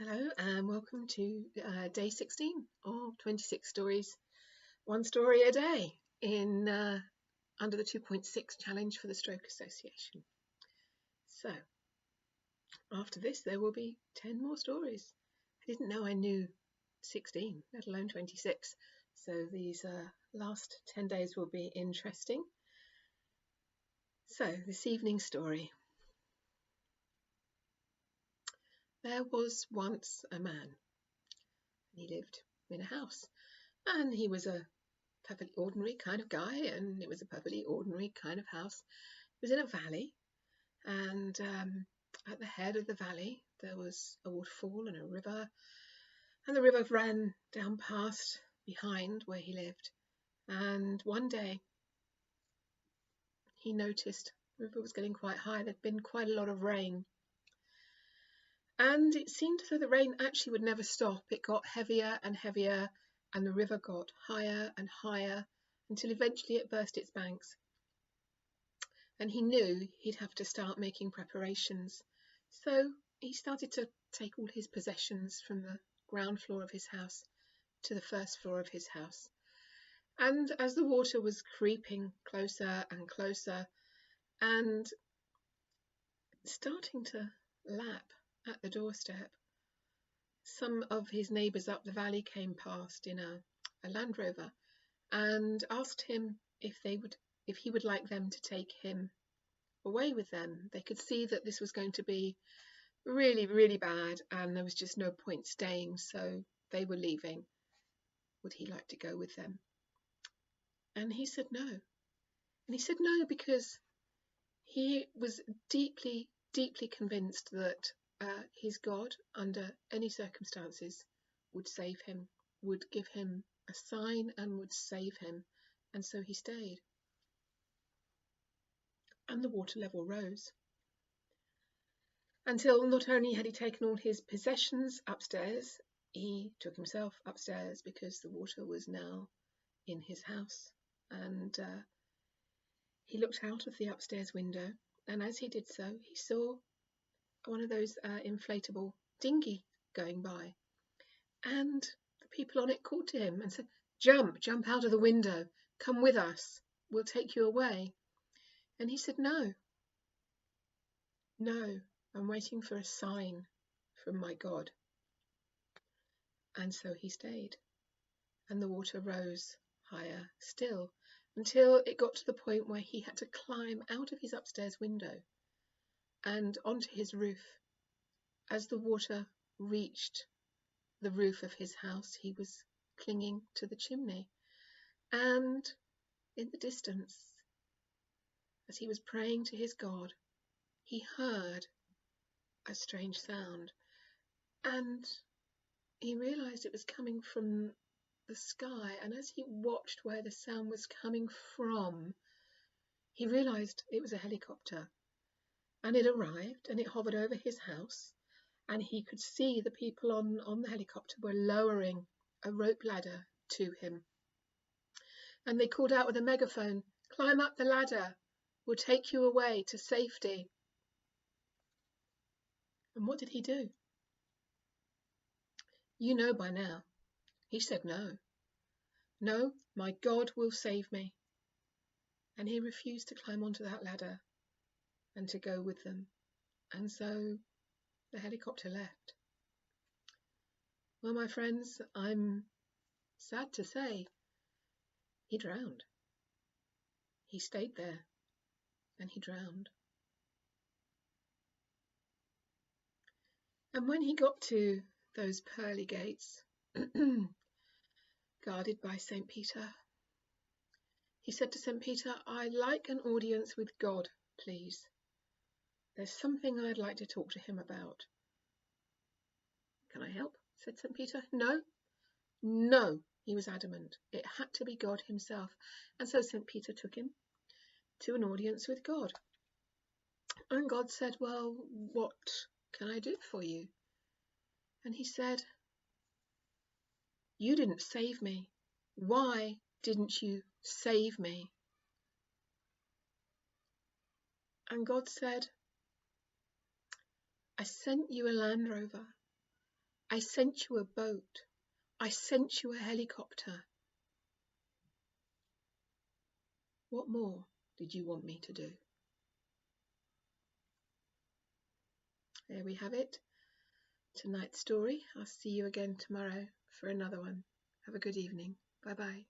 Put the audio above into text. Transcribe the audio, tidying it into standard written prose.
Hello and welcome to day 16 of 26 stories, one story a day in under the 2.6 challenge for the Stroke Association. So after this there will be 10 more stories. I didn't know I knew 16, let alone 26. So these last 10 days will be interesting. So this evening's story. There was once a man. He lived in a house and he was a perfectly ordinary kind of guy, and it was a perfectly ordinary kind of house. It was in a valley, and at the head of the valley there was a waterfall and a river, and the river ran down past behind where he lived. And one day he noticed the river was getting quite high. There'd been quite a lot of rain, and it seemed as though the rain actually would never stop. It got heavier and heavier, and the river got higher and higher until eventually it burst its banks. And he knew he'd have to start making preparations. So he started to take all his possessions from the ground floor of his house to the first floor of his house. And as the water was creeping closer and closer and starting to lap at the doorstep, some of his neighbours up the valley came past in a Land Rover and asked him if he would like them to take him away with them. They could see that this was going to be really, really bad and there was just no point staying, so they were leaving. Would he like to go with them? And he said no. And he said no because he was deeply, deeply convinced that his God, under any circumstances, would save him, would give him a sign and would save him. And so he stayed. And the water level rose, until not only had he taken all his possessions upstairs, he took himself upstairs because the water was now in his house. And he looked out of the upstairs window, and as he did so, he saw one of those inflatable dinghy going by. And the people on it called to him and said, jump out of the window, come with us, we'll take you away. And he said, no, I'm waiting for a sign from my God. And so he stayed, and the water rose higher still until it got to the point where he had to climb out of his upstairs window and onto his roof. As the water reached the roof of his house, he was clinging to the chimney, and in the distance, as he was praying to his God, he heard a strange sound, and he realized it was coming from the sky. And as he watched where the sound was coming from, he realized it was a helicopter, and it arrived and it hovered over his house, and he could see the people on the helicopter were lowering a rope ladder to him, and they called out with a megaphone, climb up the ladder, we'll take you away to safety. And what did he do? You know by now. He said no, my God will save me. And he refused to climb onto that ladder and to go with them. And so the helicopter left. Well, my friends, I'm sad to say he drowned. He stayed there and he drowned. And when he got to those pearly gates, guarded by St. Peter, he said to St. Peter, I'd like an audience with God, please. There's something I'd like to talk to him about. Can I help? Said St. Peter. No, he was adamant. It had to be God himself. And so St. Peter took him to an audience with God. And God said, well, what can I do for you? And he said, you didn't save me. Why didn't you save me? And God said, I sent you a Land Rover I sent you a boat. I sent you a helicopter. What more did you want me to do? There we have it. Tonight's story. I'll see you again tomorrow for another one. Have a good evening. Bye bye.